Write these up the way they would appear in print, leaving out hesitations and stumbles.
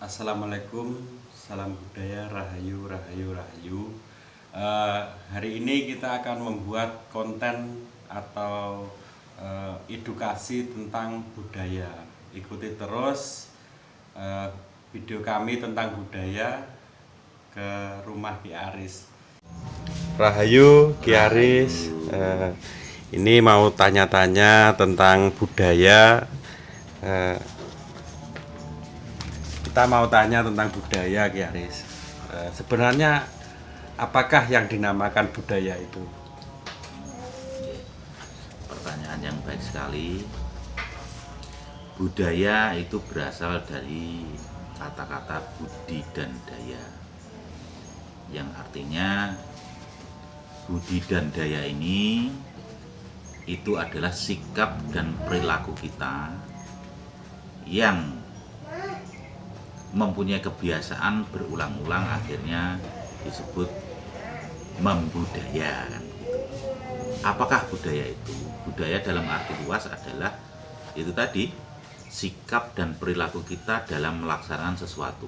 Assalamualaikum, salam budaya, rahayu, rahayu, rahayu. Hari ini kita akan membuat konten atau edukasi tentang budaya. Ikuti terus video kami tentang budaya ke rumah Ki Aris. Rahayu, Ki Aris. Ini mau tanya-tanya tentang budaya. Kita mau tanya tentang budaya, Ki Aris. Sebenarnya apakah yang dinamakan budaya itu? Pertanyaan yang baik sekali. Budaya itu berasal dari kata-kata budi dan daya, yang artinya budi dan daya ini itu adalah sikap dan perilaku kita yang mempunyai kebiasaan berulang-ulang, akhirnya disebut membudaya kan gitu. Apakah budaya itu? Budaya dalam arti luas adalah itu tadi, sikap dan perilaku kita dalam melaksanakan sesuatu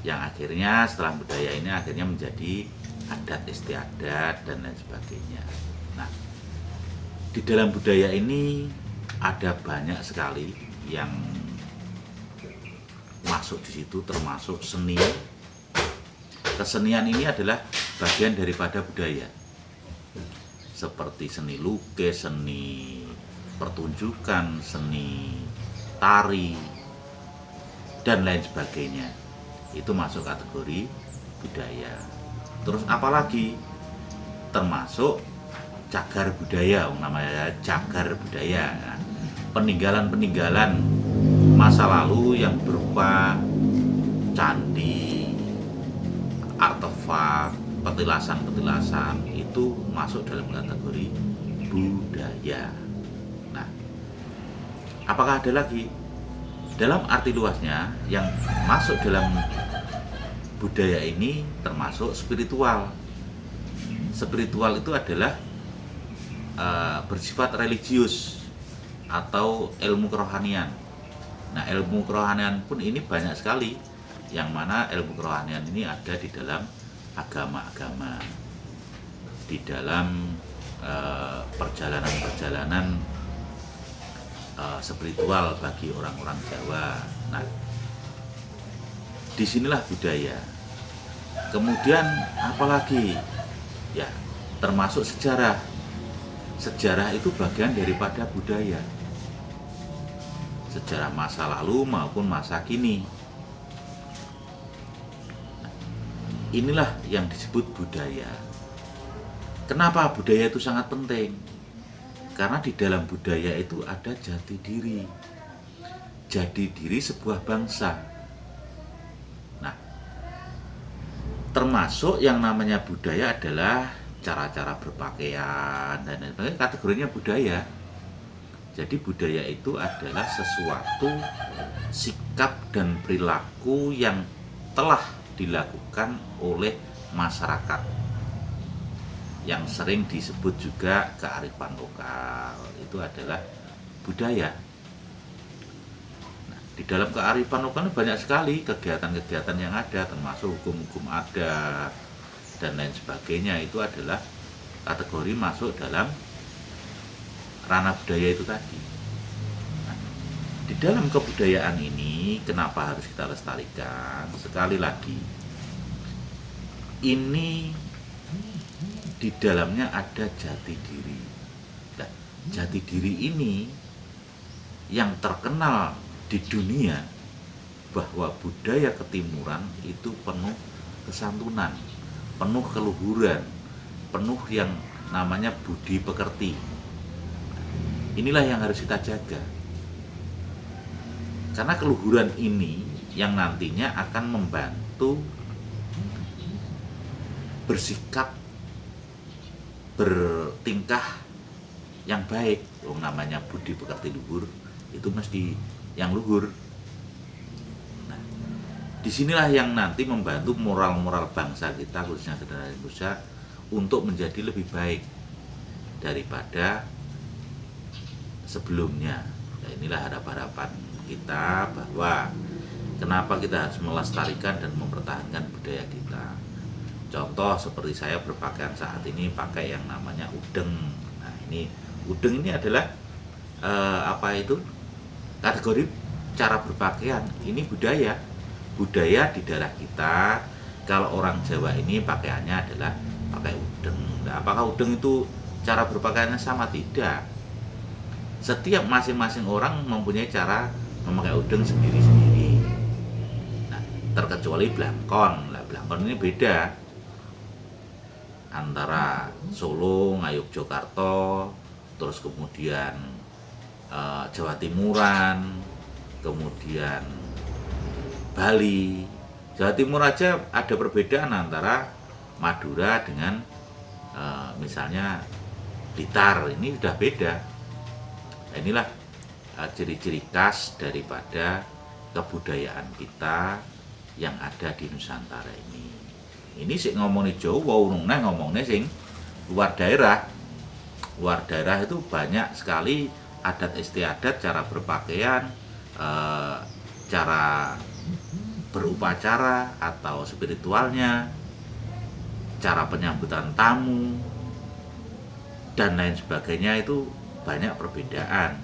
yang akhirnya setelah budaya ini akhirnya menjadi adat istiadat dan lain sebagainya. Nah, di dalam budaya ini ada banyak sekali yang masuk di situ, termasuk seni. Kesenian ini adalah bagian daripada budaya, seperti seni lukis, seni pertunjukan, seni tari, dan lain sebagainya. Itu masuk kategori budaya. Terus apalagi termasuk cagar budaya, namanya cagar budaya, peninggalan-peninggalan masa lalu yang berupa candi, artefak, petilasan-petilasan, itu masuk dalam kategori budaya. Nah, apakah ada lagi? Dalam arti luasnya yang masuk dalam budaya ini termasuk spiritual. Spiritual itu adalah bersifat religius atau ilmu kerohanian. Nah, ilmu kerohanian pun ini banyak sekali, yang mana ilmu kerohanian ini ada di dalam agama-agama, di dalam perjalanan-perjalanan spiritual bagi orang-orang Jawa. Nah, disinilah budaya. Kemudian apalagi? Ya, termasuk sejarah. Sejarah itu bagian daripada budaya. Sejarah masa lalu maupun masa kini. Nah, inilah yang disebut budaya. Kenapa budaya itu sangat penting? Karena di dalam budaya itu ada jati diri. Jati diri sebuah bangsa. Nah, termasuk yang namanya budaya adalah cara-cara berpakaian dan lain sebagainya, kategorinya budaya. Jadi budaya itu adalah sesuatu sikap dan perilaku yang telah dilakukan oleh masyarakat, yang sering disebut juga kearifan lokal. Itu adalah budaya. Nah, di dalam kearifan lokal banyak sekali kegiatan-kegiatan yang ada, termasuk hukum-hukum adat dan lain sebagainya. Itu adalah kategori masuk dalam ranah budaya itu tadi. Nah, di dalam kebudayaan ini kenapa harus kita lestarikan? Sekali lagi, ini di dalamnya ada jati diri. Nah, jati diri ini yang terkenal di dunia, bahwa budaya ketimuran itu penuh kesantunan, penuh keluhuran, penuh yang namanya budi pekerti. Inilah yang harus kita jaga. Karena keluhuran ini yang nantinya akan membantu bersikap, bertingkah yang baik. Namanya budi pekerti luhur, itu mesti yang luhur. Nah, disinilah yang nanti membantu moral-moral bangsa kita, khususnya generasi Indonesia, untuk menjadi lebih baik daripada sebelumnya. Nah, inilah harapan kita bahwa kenapa kita harus melestarikan dan mempertahankan budaya kita. Contoh seperti saya berpakaian saat ini pakai yang namanya udeng. Nah, ini udeng ini adalah kategori cara berpakaian. Ini budaya di daerah kita. Kalau orang Jawa ini pakaiannya adalah pakai udeng. Nah, apakah udeng itu cara berpakaiannya sama? Tidak. Setiap masing-masing orang mempunyai cara memakai udeng sendiri-sendiri. Nah, terkecuali blangkon. Nah, blangkon ini beda antara Solo, Ngayogyakarta, terus kemudian Jawa Timuran, kemudian Bali. Jawa Timur aja ada perbedaan antara Madura dengan misalnya Blitar, ini sudah beda. Nah, inilah ciri-ciri khas daripada kebudayaan kita yang ada di Nusantara ini. Ini sih ngomongin Jawa, urungnya ngomongnya sing luar daerah. Luar daerah itu banyak sekali adat istiadat, cara berpakaian, cara berupacara atau spiritualnya, cara penyambutan tamu, dan lain sebagainya, itu banyak perbedaan.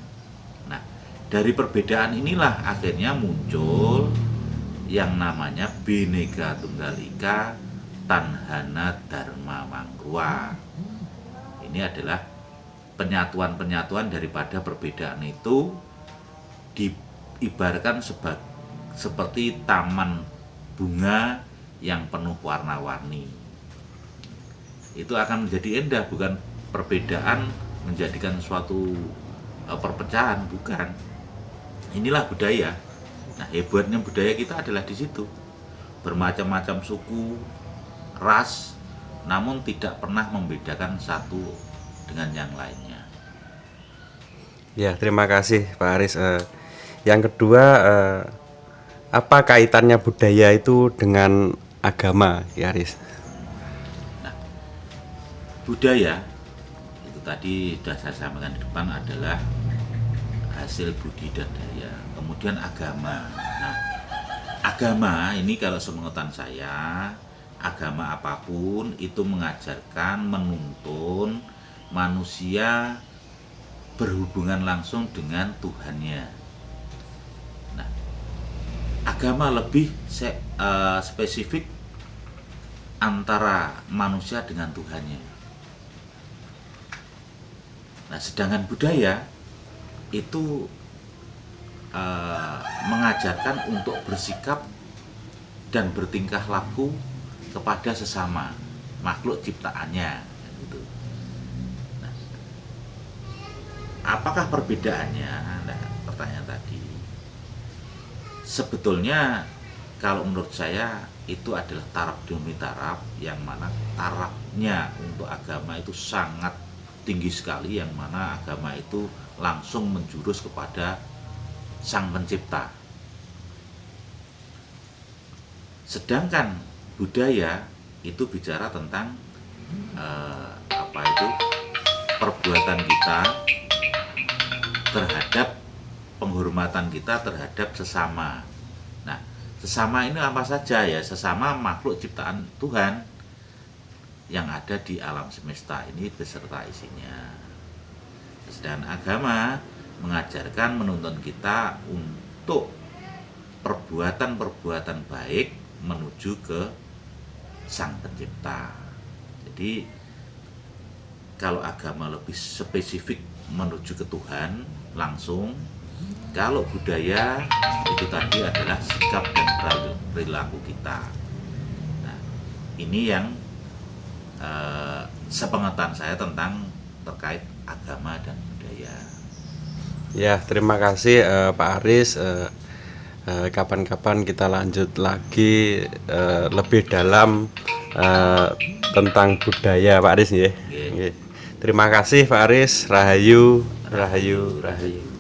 Nah, dari perbedaan inilah akhirnya muncul yang namanya Bhinneka Tunggal Ika Tanhana Dharma Mangruwa. Ini adalah penyatuan-penyatuan daripada perbedaan itu, diibaratkan seperti taman bunga yang penuh warna-warni. Itu akan menjadi indah, bukan perbedaan menjadikan suatu perpecahan, bukan. Inilah budaya. Nah, hebatnya budaya kita adalah di situ. Bermacam-macam suku, ras, namun tidak pernah membedakan satu dengan yang lainnya. Ya, terima kasih Pak Aris. Yang kedua, apa kaitannya budaya itu dengan agama, ya Aris? Nah, budaya itu tadi sudah saya sampaikan di depan adalah hasil budi dan daya. Kemudian agama. Nah, agama ini kalau sepengetahuan saya, agama apapun itu mengajarkan, menuntun manusia berhubungan langsung dengan Tuhannya. Nah, agama lebih spesifik antara manusia dengan Tuhannya. Nah, sedangkan budaya itu mengajarkan untuk bersikap dan bertingkah laku kepada sesama makhluk ciptaannya, gitu. Nah, apakah perbedaannya? Nah, pertanyaan tadi. Sebetulnya kalau menurut saya itu adalah taraf demi taraf, yang mana tarafnya untuk agama itu sangat tinggi sekali, yang mana agama itu langsung menjurus kepada Sang Pencipta. Sedangkan budaya itu bicara tentang perbuatan kita terhadap, penghormatan kita terhadap sesama. Nah, sesama ini apa saja ya? Sesama makhluk ciptaan Tuhan yang ada di alam semesta ini beserta isinya. Sedangkan agama mengajarkan, menuntun kita untuk perbuatan-perbuatan baik menuju ke Sang Pencipta. Jadi kalau agama lebih spesifik menuju ke Tuhan langsung, kalau budaya itu tadi adalah sikap dan perilaku kita. Nah, ini yang sepengetahuan saya tentang terkait agama dan budaya. Ya, terima kasih Pak Aris. Kapan-kapan kita lanjut lagi lebih dalam tentang budaya, Pak Aris ya. Okay. Terima kasih Pak Aris. Rahayu, rahayu, rahayu.